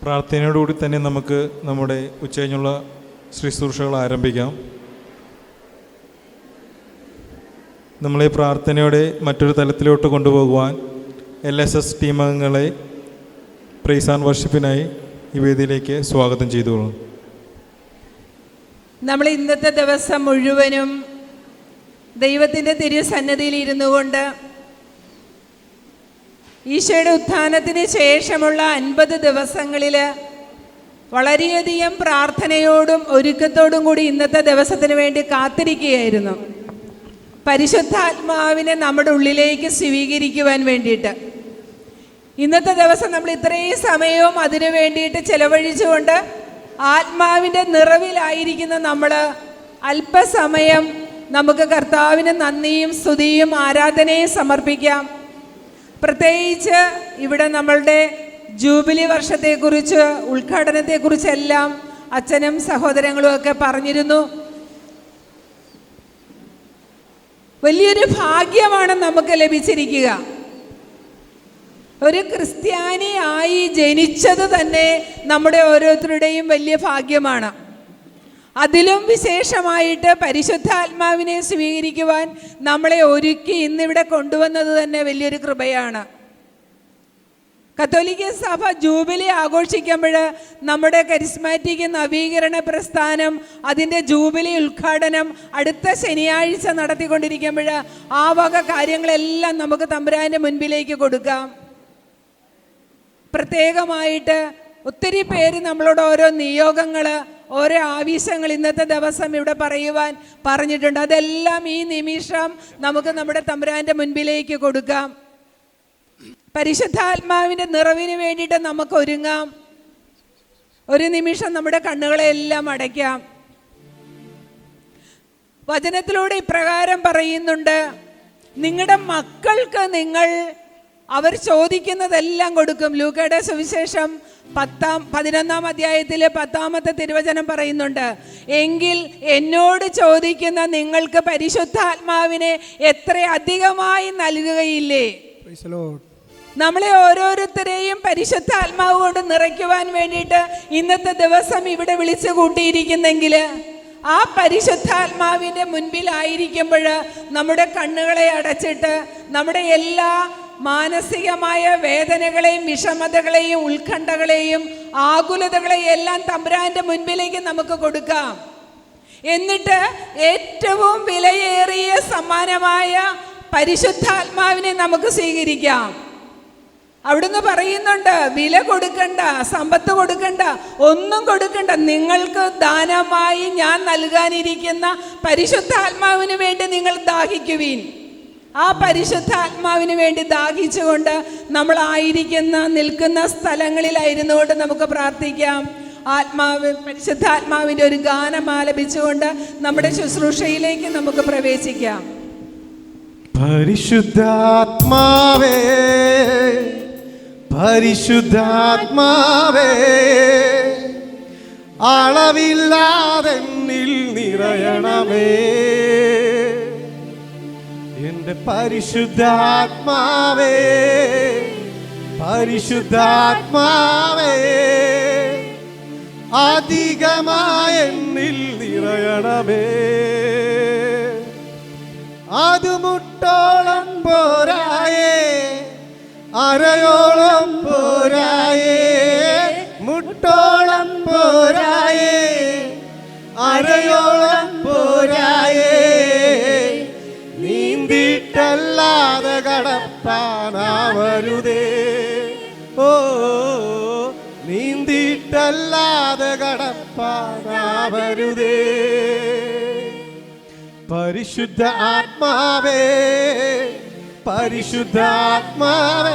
പ്രാർത്ഥനയോടുകൂടി തന്നെ നമുക്ക് നമ്മുടെ ഉച്ചകഴിഞ്ഞുള്ള ശുശ്രൂഷകൾ ആരംഭിക്കാം. നമ്മളെ പ്രാർത്ഥനയോടെ മറ്റൊരു തലത്തിലോട്ട് കൊണ്ടുപോകുവാൻ LSS ടീം അംഗങ്ങളെ പ്രൈസ് ആൻഡ് വർഷിപ്പിനായി ഈ വേദിയിലേക്ക് സ്വാഗതം ചെയ്തുകൊള്ളുന്നു. നമ്മൾ ഇന്നത്തെ ദിവസം മുഴുവനും ദൈവത്തിൻ്റെ തിരുസന്നിധിയിൽ ഇരുന്നു കൊണ്ട് ഈശോയുടെ ഉത്ഥാനത്തിന് ശേഷമുള്ള 50 ദിവസങ്ങളിൽ വളരെയധികം പ്രാർത്ഥനയോടും ഒരുക്കത്തോടും കൂടി ഇന്നത്തെ ദിവസത്തിന് വേണ്ടി കാത്തിരിക്കുകയായിരുന്നു. പരിശുദ്ധാത്മാവിനെ നമ്മുടെ ഉള്ളിലേക്ക് സ്വീകരിക്കുവാൻ വേണ്ടിയിട്ട് ഇന്നത്തെ ദിവസം നമ്മൾ ഇത്രയും സമയവും അതിനു വേണ്ടിയിട്ട് ചെലവഴിച്ചുകൊണ്ട് ആത്മാവിൻ്റെ നിറവിലായിരിക്കുന്ന നമ്മൾ അല്പസമയം നമുക്ക് കർത്താവിന് നന്ദിയും സ്തുതിയും ആരാധനയും സമർപ്പിക്കാം. പ്രത്യേകിച്ച് ഇവിടെ നമ്മളുടെ ജൂബിലി വർഷത്തെക്കുറിച്ച് ഉദ്ഘാടനത്തെക്കുറിച്ചെല്ലാം അച്ഛനും സഹോദരങ്ങളും ഒക്കെ പറഞ്ഞിരുന്നു. വലിയൊരു ഭാഗ്യമാണ് നമുക്ക് ലഭിച്ചിരിക്കുക. ഒരു ക്രിസ്ത്യാനിയായി ജനിച്ചത് തന്നെ നമ്മുടെ ഓരോരുത്തരുടെയും വലിയ ഭാഗ്യമാണ്. അതിലും വിശേഷമായിട്ട് പരിശുദ്ധാത്മാവിനെ സ്വീകരിക്കുവാൻ നമ്മളെ ഒരുക്കി ഇന്നിവിടെ കൊണ്ടുവന്നത് തന്നെ വലിയൊരു കൃപയാണ്. കത്തോലിക്ക സഭ ജൂബിലി ആഘോഷിക്കുമ്പോൾ നമ്മുടെ കരിസ്മാറ്റിക് നവീകരണ പ്രസ്ഥാനം അതിൻ്റെ ജൂബിലി ഉദ്ഘാടനം അടുത്ത ശനിയാഴ്ച നടത്തിക്കൊണ്ടിരിക്കുമ്പോൾ ആ വക കാര്യങ്ങളെല്ലാം നമുക്ക് തമ്പുരാൻ്റെ മുൻപിലേക്ക് കൊടുക്കാം. പ്രത്യേകമായിട്ട് ഒത്തിരി പേര് നമ്മളോട് ഓരോ നിയോഗങ്ങൾ, ഓരോ ആവശ്യങ്ങൾ ഇന്നത്തെ ദിവസം ഇവിടെ പറയുവാൻ പറഞ്ഞിട്ടുണ്ട്. അതെല്ലാം ഈ നിമിഷം നമുക്ക് നമ്മുടെ തമ്പുരാൻ്റെ മുൻപിലേക്ക് കൊടുക്കാം. പരിശുദ്ധാത്മാവിൻ്റെ നിറവിന് വേണ്ടിയിട്ട് നമുക്ക് ഒരുങ്ങാം. ഒരു നിമിഷം നമ്മുടെ കണ്ണുകളെല്ലാം അടയ്ക്കാം. വചനത്തിലൂടെ ഇപ്രകാരം പറയുന്നുണ്ട്, നിങ്ങളുടെ മക്കൾക്ക് നിങ്ങൾ അവർ ചോദിക്കുന്നതെല്ലാം കൊടുക്കും. ലൂക്കയുടെ സുവിശേഷം 11-ാം അധ്യായത്തിൽ 10-ാമത്തെ തിരുവചനം പറയുന്നുണ്ട്, എങ്കിൽ എന്നോട് ചോദിക്കുന്ന നിങ്ങൾക്ക് പരിശുദ്ധാത്മാവിനെ എത്ര അധികമായി നൽകുകയില്ലേ. നമ്മളെ ഓരോരുത്തരെയും പരിശുദ്ധാത്മാവ് കൊണ്ട് നിറയ്ക്കുവാൻ വേണ്ടിയിട്ട് ഇന്നത്തെ ദിവസം ഇവിടെ വിളിച്ചു കൂട്ടിയിരിക്കുന്നെങ്കിൽ ആ പരിശുദ്ധാത്മാവിൻ്റെ മുൻപിലായിരിക്കുമ്പോൾ നമ്മുടെ കണ്ണുകളെ അടച്ചിട്ട് നമ്മുടെ എല്ലാ മാനസികമായ വേദനകളെയും വിഷമതകളെയും ഉത്കണ്ഠകളെയും ആകുലതകളെയും എല്ലാം തമ്പുരാൻ്റെ മുൻപിലേക്ക് നമുക്ക് കൊടുക്കാം. എന്നിട്ട് ഏറ്റവും വിലയേറിയ സമ്മാനമായ പരിശുദ്ധാത്മാവിനെ നമുക്ക് സ്വീകരിക്കാം. അവിടുന്ന് പറയുന്നുണ്ട്, വില കൊടുക്കണ്ട, സമ്പത്ത് കൊടുക്കണ്ട, ഒന്നും കൊടുക്കണ്ട, നിങ്ങൾക്ക് ദാനമായി ഞാൻ നൽകാനിരിക്കുന്ന പരിശുദ്ധാത്മാവിന് വേണ്ടി നിങ്ങൾ ദാഹിക്കുവീൻ. ആ പരിശുദ്ധാത്മാവിന് വേണ്ടി ദാഹിച്ചുകൊണ്ട് നിൽക്കുന്ന സ്ഥലങ്ങളിലായിരുന്നു കൊണ്ട് നമുക്ക് പ്രാർത്ഥിക്കാം. പരിശുദ്ധാത്മാവിൻ്റെ ഒരു ഗാനം ആലപിച്ചുകൊണ്ട് നമ്മുടെ ശുശ്രൂഷയിലേക്ക് നമുക്ക് പ്രവേശിക്കാം. പരിശുദ്ധാത്മാവേ പരിശുദ്ധാത്മാവേ അളവില്ലാതെന്നിൽ നിറയണമേ. എൻ്റെ പരിശുദ്ധാത്മാവേ പരിശുദ്ധാത്മാവേ അധികമായെന്നിൽ നിറയണമേ. അത് മുട്ടോളം പോരായേ, അരയോളം പോരായേ, മുട്ടോളം പോരായേ, അരയോളം പോരായേ. നീന്തിട്ടല്ലാതെ കടപ്പാനാവരുതേ, ഓ നീന്തിട്ടല്ലാതെ കടപ്പാനാവരുതേ. പരിശുദ്ധ ആത്മാവേ പരിശുദ്ധാത്മാവേ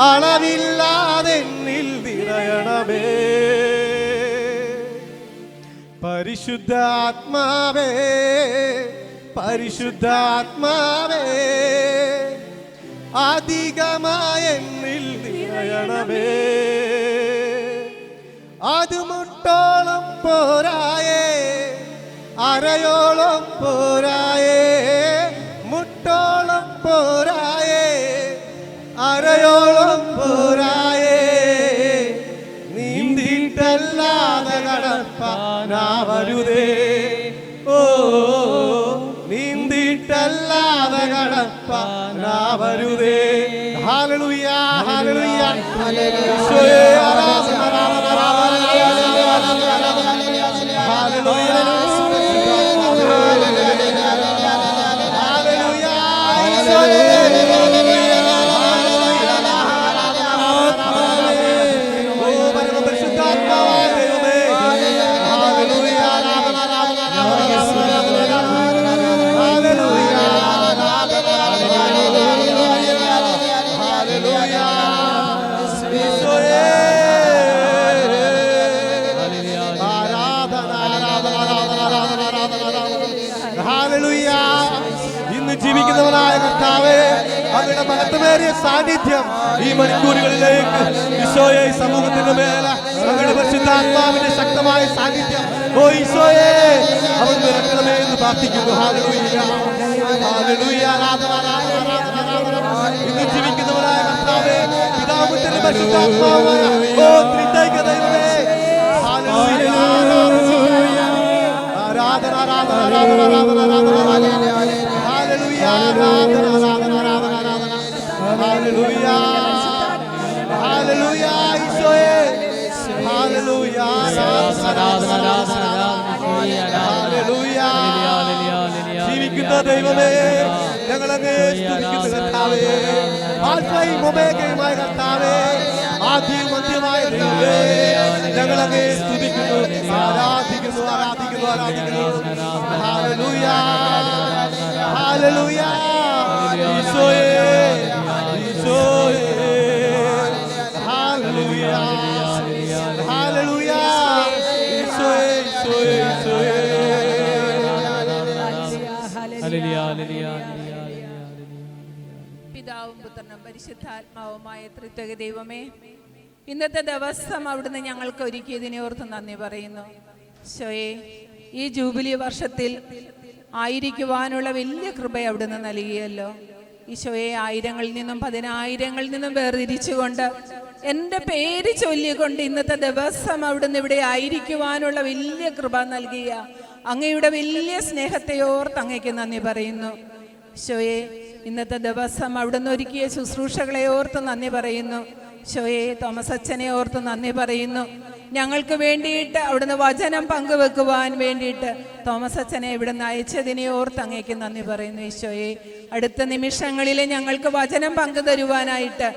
അളവില്ലാതെന്നിൽ നിറയണമേ. പരിശുദ്ധാത്മാവേ പരിശുദ്ധാത്മാവേ അധികമായെന്നിൽ നിറയണമേ. അത് മുട്ടോളം പോരായേ, അരയോളം പോരായേ, മുട്ടോളം പോരായേ, അരയോളം പോരായേ. വരുതേ ഓ നീന്തിട്ടല്ലാതെ കടപ്പാനാവരുതേ. ഹല്ലേലൂയ ഹല്ലേലൂയ ഈശോയെ ആരാധന ആരാധന ആരാധന ഹല്ലേലൂയ ഹല്ലേലൂയ ഈശോയെ ഇന്ന് ജീവിക്കുന്നവനായ കർത്താവേ, അങ്ങയുടെ മഹത്വമേറിയ സാന്നിധ്യം ഈ മണിക്കൂറുകളിലേക്ക് ഈശോയെ ഈ സമൂഹത്തിന്റെ മേലെ അങ്ങയുടെ പരിശുദ്ധാത്മാവിന്റെ ശക്തമായ സാന്നിധ്യം ഓ ഈശോയെ അവൻ നിറക്കണമേ എന്ന് പ്രാർത്ഥിക്കുന്നു. ഹല്ലേലൂയ ഹല്ലേലൂയ ആരാധന ആരാധന ആരാധന. ഇന്ന് ജീവിക്കുന്നവനായ കർത്താവേ, പിതാവിന്റെ പരിശുദ്ധാത്മാവായ ഓ ത്രിത്വൈക ദൈവമേ, ഹല്ലേലൂയ ആരാധന ആരാധന ആരാധന ആരാധന ആരാധന ഹല്ലേലൂയ ആരാധന ആരാധന ആരാധന ആരാധന ഹല്ലേലൂയ ഹല്ലേലൂയ ഈശോയെ ഹല്ലേലൂയ ആരാധന ആരാധന ഹല്ലേലൂയ ജീവിക്കുന്ന ദൈവമേ, ഞങ്ങൾ അങ്ങേ സ്തുതിക്കുന്നു കർത്താവേ. ആൽഫയും ഒമേഗയുമായ കർത്താവേ, ആദ്യവും അന്ത്യവുമായ ദൈവമേ, ഞങ്ങൾ അങ്ങേ സ്തുതിക്കുന്നു, ആരാധിക്കുന്നു ആരാധിക്കുന്നു ആരാധിക്കുന്നു. ഹല്ലേലൂയ ഹല്ലേലൂയ ഈശോയെ ഈശോയെ ഹല്ലേലൂയ ഹല്ലേലൂയ ഈശോയെ ഈശോയെ ഈശോയെ പിതാവും പുത്രനും പരിശുദ്ധാത്മാവുമായ ത്രിത്വക ദൈവമേ, ഇന്നത്തെ ദിവസം അവിടുന്ന് ഞങ്ങൾക്ക് ഒരുക്കിയതിനെ ഓർത്ത് നന്ദി പറയുന്നു. ഈശോയെ, ഈ ജൂബിലി വർഷത്തിൽ ആയിരിക്കുവാനുള്ള വലിയ കൃപ അവിടുന്ന് നൽകിയല്ലോ. ഈശോയെ, ആയിരങ്ങളിൽ നിന്നും പതിനായിരങ്ങളിൽ നിന്നും വേർതിരിച്ചുകൊണ്ട് എൻ്റെ പേര് ചൊല്ലിക്കൊണ്ട് ഇന്നത്തെ ദിവസം അവിടുന്ന് ഇവിടെ ആയിരിക്കുവാനുള്ള വലിയ കൃപ നൽകിയ അങ്ങയുടെ വലിയ സ്നേഹത്തെ ഓർത്ത് അങ്ങയ്ക്ക് നന്ദി പറയുന്നു. ഈശോയെ, ഇന്നത്തെ ദിവസം അവിടുന്ന് ഒരുക്കിയ ശുശ്രൂഷകളെ ഓർത്ത് നന്ദി പറയുന്നു. ഈശോയെ, തോമസ് അച്ഛനെ ഓർത്ത് നന്ദി പറയുന്നു. ഞങ്ങൾക്ക് വേണ്ടിയിട്ട് അവിടുന്ന് വചനം പങ്കുവെക്കുവാൻ വേണ്ടിയിട്ട് തോമസ് അച്ഛനെ ഇവിടുന്ന് അയച്ചതിനെ ഓർത്ത് അങ്ങേക്ക് നന്ദി പറയുന്നു. ഈശോയെ, അടുത്ത നിമിഷങ്ങളിൽ ഞങ്ങൾക്ക് വചനം പങ്കുതരുവാനായിട്ട്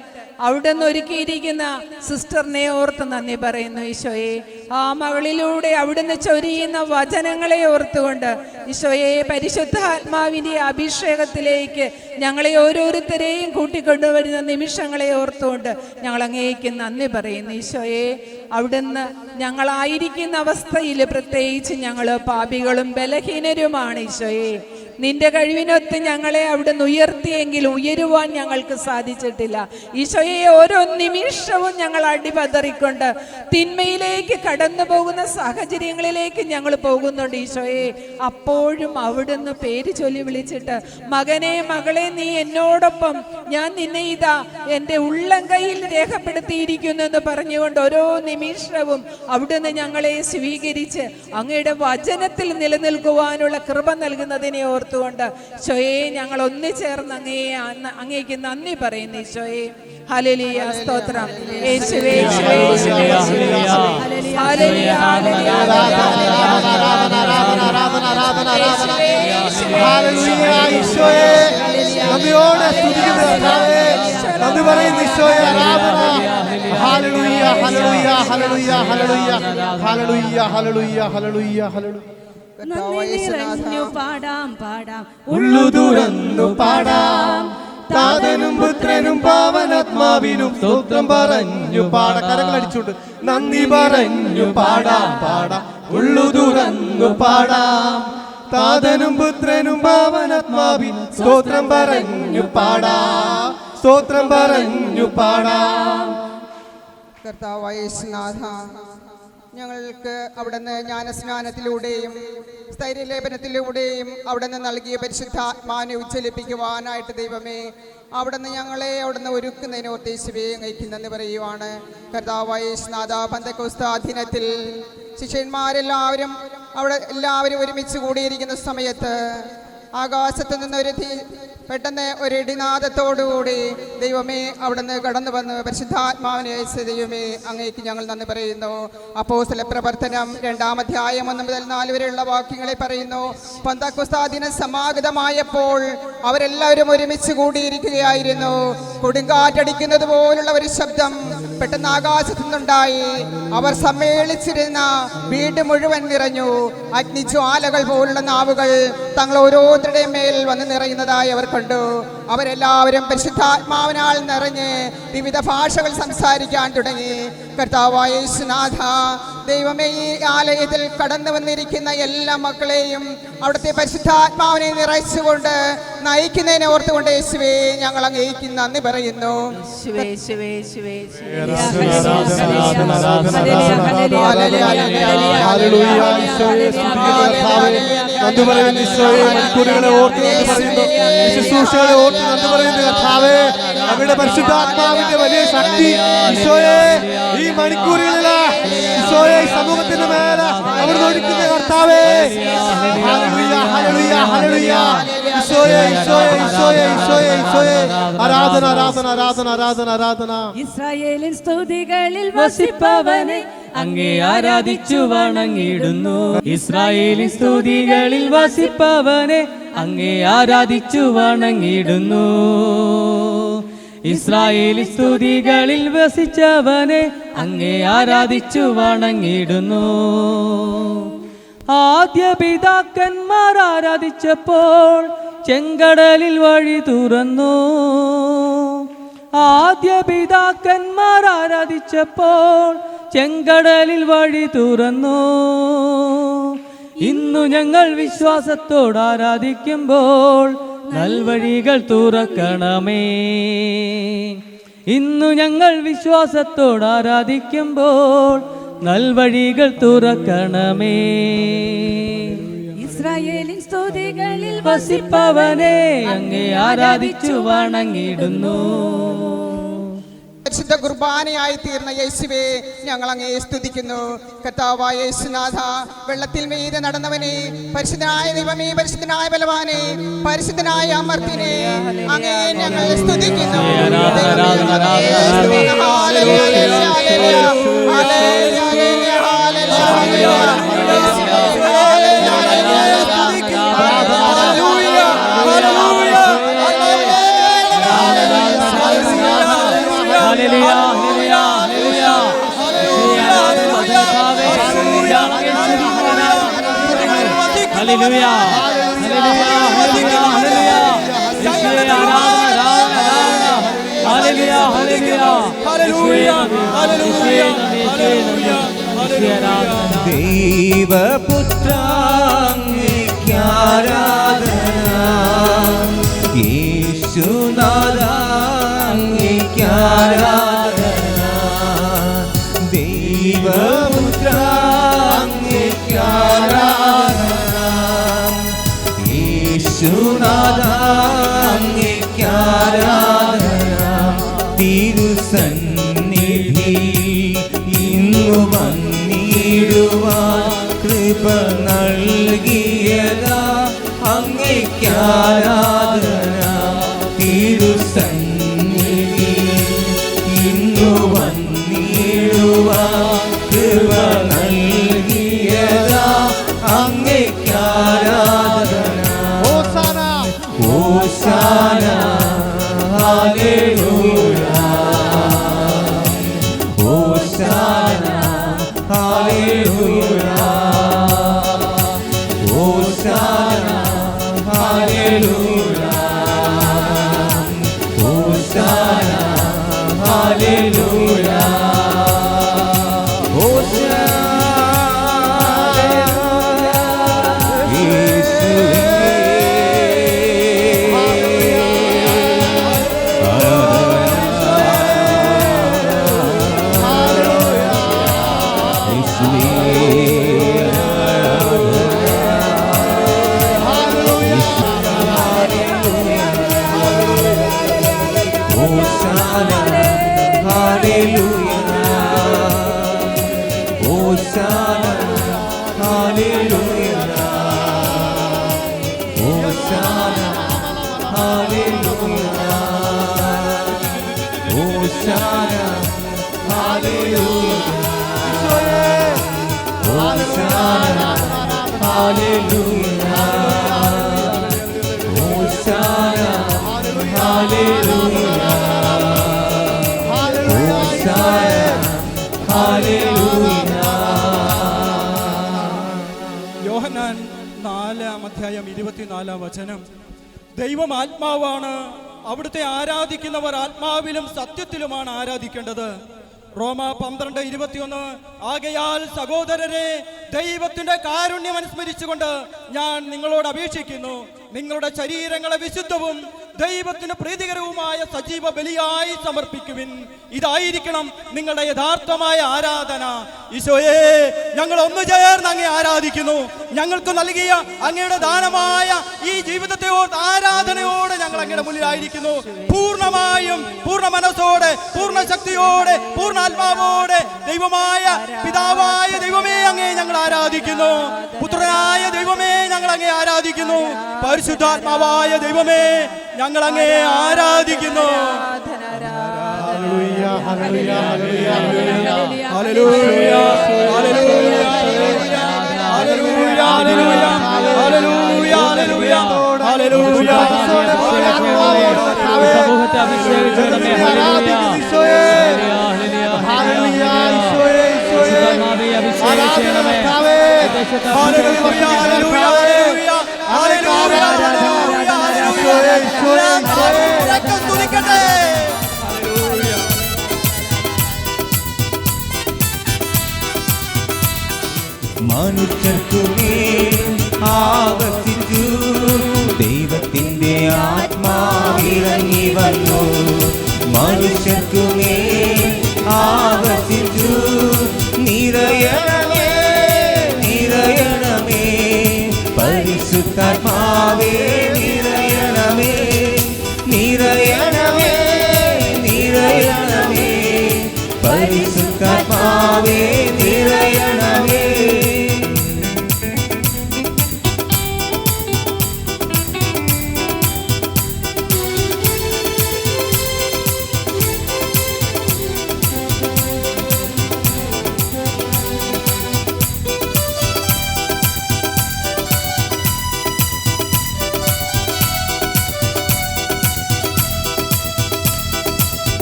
അവിടുന്ന് ഒരുക്കിയിരിക്കുന്ന സിസ്റ്ററിനെ ഓർത്ത് നന്ദി പറയുന്നു. ഈശോയെ, ആ മകളിലൂടെ അവിടുന്ന് ചൊരിയുന്ന വചനങ്ങളെ ഓർത്തുകൊണ്ട് ഈശോയെ, പരിശുദ്ധാത്മാവിൻ്റെ അഭിഷേകത്തിലേക്ക് ഞങ്ങളെ ഓരോരുത്തരെയും കൂട്ടിക്കൊണ്ടുവരുന്ന നിമിഷങ്ങളെ ഓർത്തുകൊണ്ട് ഞങ്ങൾ അങ്ങേക്ക് നന്ദി പറയുന്നു. ഈശോയെ, അവിടുന്ന് ഞങ്ങളായിരിക്കുന്ന അവസ്ഥയിൽ പ്രത്യേകിച്ച് ഞങ്ങൾ പാപികളും ബലഹീനരുമാണ്. ഈശോയെ, നിന്റെ കഴിവിനൊത്ത് ഞങ്ങളെ അവിടുന്ന് ഉയർത്തിയെങ്കിൽ ഉയരുവാൻ ഞങ്ങൾക്ക് സാധിച്ചിട്ടില്ല. ഈശോയെ, ഓരോ നിമിഷവും ഞങ്ങൾ അടിപതറിക്കൊണ്ട് തിന്മയിലേക്ക് കടന്നു പോകുന്ന സാഹചര്യങ്ങളിലേക്ക് ഞങ്ങൾ പോകുന്നുണ്ട്. ഈശോയെ, അപ്പോഴും അവിടുന്ന് പേര് ചൊല്ലി വിളിച്ചിട്ട്, മകനെ മകളെ, നീ എന്നോടൊപ്പം, ഞാൻ നിന്നെ ഇതാ എൻ്റെ ഉള്ളം കയ്യിൽ രേഖപ്പെടുത്തിയിരിക്കുന്നു എന്ന് പറഞ്ഞുകൊണ്ട് ഓരോ നിമിഷവും അവിടുന്ന് ഞങ്ങളെ സ്വീകരിച്ച് അങ്ങയുടെ വചനത്തിൽ നിലനിൽക്കുവാനുള്ള കൃപ നൽകുന്നതിനെ ഓർത്തുകൊണ്ട് ഈശോയെ, ഞങ്ങൾ ഒന്നുചേർന്ന് അങ്ങേക്ക് നന്ദി പറയുന്നു. ഈശോയെ, ഹല്ലേലൂയ, സ്തോത്രം. യേശുവേ, യേശുവേ, യേശുവേ, ഹല്ലേലൂയ, ഹല്ലേലൂയ, ഈശോയെ, നന്ദിയോടെ സ്തുതിക്കുന്നു കർത്താവേ, നന്ദി പറയുന്നു ഈശോയെ, ആരാധന. Hallelujah hallelujah hallelujah hallelujah hallelujah hallelujah hallelujah hallelujah. പാടാം പാടാം ഉള്ളു തുറന്നു പാടാം, താതനും പുത്രനും പാവനാത്മാവിനും സ്തോത്രം പറഞ്ഞു പാടാം. കരങ്ങൾ അടിച്ചുകൊണ്ട് നന്ദി പറഞ്ഞു പാടാം പാടാം, ഉള്ളു തുറന്നു പാടാം, താതനും പുത്രനും പാവനാത്മാവിനും സ്തോത്രം പറഞ്ഞു പാടാം, സ്തോത്രം പറഞ്ഞു പാടാം. കർത്താവായ യേശുനാഥ, ഞങ്ങൾക്ക് അവിടുന്ന് ജ്ഞാനസ്നാനത്തിലൂടെയും സ്ഥൈര്യലേപനത്തിലൂടെയും അവിടുന്ന് നൽകിയ പരിശുദ്ധാത്മാവിനെ ഉജ്ജ്വലിപ്പിക്കുവാനായിട്ട് ദൈവമേ, അവിടുന്ന് ഞങ്ങളെ അവിടുന്ന് ഒരുക്കുന്നതിന് ഓർത്തേശുവേ നയിക്കുന്നെന്ന് പറയുവാണ്. കർത്താവായ യേശുനാഥ, പെന്തക്കോസ്ത് ദിനത്തിൽ ശിഷ്യന്മാരെല്ലാവരും അവിടെ എല്ലാവരും ഒരുമിച്ച് കൂടിയിരിക്കുന്ന സമയത്ത് ആകാശത്ത് നിന്ന് പെട്ടെന്ന് ഒരു ഇടിനാദത്തോടുകൂടി ദൈവമേ അവിടുന്ന് കടന്നു വന്ന് പരിശുദ്ധാത്മാവിനെ അയച്ച ദൈവമേ അങ്ങേക്ക് ഞങ്ങൾ നന്ദി പറയുന്നു. അപ്പോസ്തല പ്രവർത്തനം 2-ാം അധ്യായം 1 മുതൽ 4 വരെയുള്ള വാക്യങ്ങളെ പറയുന്നു. പെന്തക്കോസ്താ ദിനം സമാഗതമായപ്പോൾ അവരെല്ലാവരും ഒരുമിച്ച് കൂടിയിരിക്കുകയായിരുന്നു. കൊടുങ്കാറ്റടിക്കുന്നത് പോലുള്ള ഒരു ശബ്ദം പെട്ടെന്ന് ആകാശത്തു നിന്നുണ്ടായി. അവർ സമ്മേളിച്ചിരുന്ന വീട് മുഴുവൻ നിറഞ്ഞു. അഗ്നിജ്വാലകൾ പോലുള്ള നാവുകൾ തങ്ങൾ ഓരോരുത്തരുടെയും മേൽ വന്ന് നിറയുന്നതായി അവർ കണ്ടു. അവരെല്ലാവരും പരിശുദ്ധാത്മാവിനാൽ നിറഞ്ഞ് വിവിധ ഭാഷകൾ സംസാരിക്കാൻ തുടങ്ങി. കർത്താവായ യേശുനാഥ, ദൈവമേ, ഈ ആലയത്തിൽ കടന്നു വന്നിരിക്കുന്ന എല്ലാ മക്കളെയും അവിടുത്തെ പരിശുദ്ധാത്മാവിനെ നിറച്ചുകൊണ്ട് നയിക്കുന്നതിനെ ഓർത്തുകൊണ്ട് യേശുവേ ഞങ്ങൾ അങ്ങേക്ക് നന്ദി പറയുന്നു. ശുശ്രൂഷകളെ ഓർത്ത് നന്ദി പറയുന്നു കർത്താവേ. അങ്ങയുടെ പരിശുദ്ധാത്മാവിന്റെ വലിയ ശക്തി ഈശോയെ ഈ മണിക്കൂറുകളില് ഈശോയെ സമൂഹത്തിന്റെ മേലെ അവിടുന്ന് ഒഴിക്കുന്ന കർത്താവേ. Hallelujah, hallelujah, hallelujah. ഈശോയെ, ഈശോയെ, ഈശോയെ, ഈശോയെ, ഈശോയെ. ആരാധന, ആരാധന, ആരാധന, ആരാധന, ആരാധന. ഇസ്രായേലിൻ സ്തുതികളിൽ വസിപ്പവനെ അങ്ങേ ആരാധിച്ചു വണങ്ങിടുന്നു. ഇസ്രായേലിൻ സ്തുതികളിൽ വസിപ്പവനെ അങ്ങേ ആരാധിച്ചു വണങ്ങിടുന്നു. ഇസ്രായേലിൻ സ്തുതികളിൽ വസിച്ചവനെ അങ്ങേ ആരാധിച്ചു വണങ്ങിടുന്നു. ആദ്യ പിതാക്കന്മാർ ആരാധിച്ചപ്പോൾ ചെങ്കടലിൽ വഴി തുറന്നു. ആദ്യ പിതാക്കന്മാർ ആരാധിച്ചപ്പോൾ ചെങ്കടലിൽ വഴി തുറന്നു. ഇന്നു ഞങ്ങൾ വിശ്വാസത്തോട് ആരാധിക്കുമ്പോൾ നൽവഴികൾ തുറക്കണമേ. ഇന്നു ഞങ്ങൾ വിശ്വാസത്തോട് ആരാധിക്കുമ്പോൾ നൽവഴികൾ തുറക്കണമേ. ഇസ്രായേലിൻ സ്തുതികളിൽ വസിപ്പവനെ അങ്ങേ ആരാധിച്ചു വണങ്ങിടുന്നു. പരിശുദ്ധ കുർബാനയായി തീർന്ന യേശുവേ ഞങ്ങൾ അങ്ങേ സ്തുതിക്കുന്നു. കർത്താവായ യേശുനാഥ, വെള്ളത്തിൽ മീതെ നടന്നവനെ, പരിശുദ്ധനായ ദൈവമേ, പരിശുദ്ധനായ ബലവാനെ, പരിശുദ്ധനായ അമർത്തിനെ അങ്ങേ ഞങ്ങൾ സ്തുതിക്കുന്നു. ദൈവപുത്ര അങ്ങേക്കാരാധന, യേശുനാഥ അങ്ങേക്കാരാധന. ദൈവപുത്ര അങ്ങേക്കാരാധന, യേശുനാഥ അങ്ങേക്കാരാധന. തിരുസന്നിധി ഇന്നു വന്നിടുവാൻ കൃപ നൽകിയതാ അങ്ങേക്കാരാധന. തിരുസന്നിധി ഇന്നു വന്നിടുവാൻ കൃപ നൽകിയതാ അങ്ങേക്കാരാധന. ഹോസാന, ഹോസാന, ഹല്ലേലൂയ. ഹോസാന, ഹല്ലേലൂയ. ഹോസാന, ഹല്ലേലൂയ. ഹോസാന, ഹല്ലേലൂയ. Hallelujah. യോഹന്നാൻ 4:24 ദൈവം ആത്മാവാണ്, അവിടുത്തെ ആരാധിക്കുന്നവർ ആത്മാവിലും സത്യത്തിലുമാണ് ആരാധിക്കേണ്ടത്. റോമ 12:21 ആകയാൽ സഹോദരരെ, ദൈവത്തിന്റെ കാരുണ്യം അനുസ്മരിച്ചുകൊണ്ട് ഞാൻ നിങ്ങളോട് അപേക്ഷിക്കുന്നു, നിങ്ങളുടെ ശരീരങ്ങളെ വിശുദ്ധവും ദൈവത്തിന് പ്രീതികരവുമായ സജീവ ബലിയായി സമർപ്പിക്കുവിൻ. ഇതായിരിക്കണം നിങ്ങളുടെ യഥാർത്ഥമായ ആരാധന. ഈശോയെ, ഞങ്ങൾ ഒന്നു ചേർന്ന് അങ്ങേ ആരാധിക്കുന്നു. ഞങ്ങൾക്ക് നൽകിയ അങ്ങയുടെ ദാനമായ ഈ ജീവിതത്തെ ആരാധനയോടെ ഞങ്ങൾ അങ്ങയുടെ മുന്നിലായിരിക്കുന്നു. പൂർണ്ണമായും പൂർണ്ണ മനസ്സോടെ, പൂർണ്ണ ശക്തിയോടെ, പൂർണ്ണ ആത്മാവോടെ ദൈവമായ പിതാവായ ദൈവമേ അങ്ങേ ഞങ്ങൾ ആരാധിക്കുന്നു. പുത്രനായ ദൈവമേ ഞങ്ങൾ അങ്ങേ ആരാധിക്കുന്നു. പരിശുദ്ധാത്മാവായ ദൈവമേ ഞങ്ങൾ അങ്ങേ ആരാധിക്കുന്നു. Hallelujah, hallelujah, hallelujah, hallelujah, hallelujah, hallelujah, hallelujah, hallelujah, hallelujah. സമൂഹത്തെ അഭിഷേകിച്ചവനെ മനുഷ്യർക്കുമേൽ ആവർത്തിച്ചു ദൈവത്തിന്റെ ആത്മാവിറങ്ങി വന്നു. മനുഷ്യർക്കുമേൽ ആവർത്തിച്ചു നിറയണമേ, നിറയണമേ പരിശുദ്ധാത്മാവേ, നിറയണമേ, നിറയണമേ, നിറയണമേ പരിശുദ്ധാത്മാവേ, നിറയണമേ.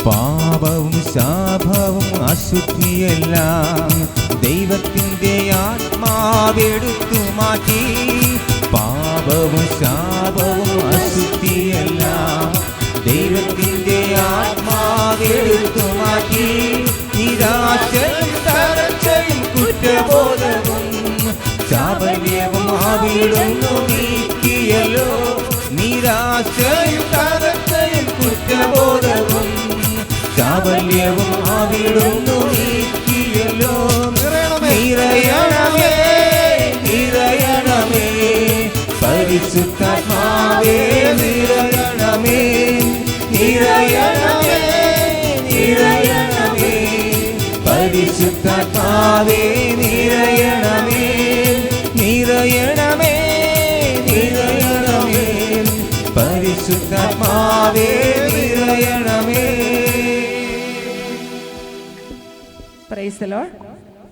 പാപവും ശാപവും അശുദ്ധിയെല്ലാം ദൈവത്തിൻ്റെ ആത്മാവെടുത്തു മാറ്റി. പാപവും ശാപവും അശുദ്ധിയെല്ലാം ദൈവത്തിൻ്റെ ആത്മാവെടുത്തു മാറ്റി. നിരാശയും തളർച്ചയും കുറ്റബോധവും ചാബല്യവും അവിടുന്നു നീക്കിയല്ലോ. നിരാശയും തളർച്ചയും കുറ്റബോധവും ചാബല്യവും അവിടുന്നു നീക്കിയല്ലോ. നിറയണമേ, നിറയണമേ പരിശുദ്ധാത്മാവേ, നിറയണമേ, നിറയണമേ, നിറയണമേ പരിശുദ്ധാത്മാവേ, നിറയണമേ, നിറയണമേ, നിറയണമേ പരിശുദ്ധാത്മാവേ, നിറയണമേ. Praise the Lord.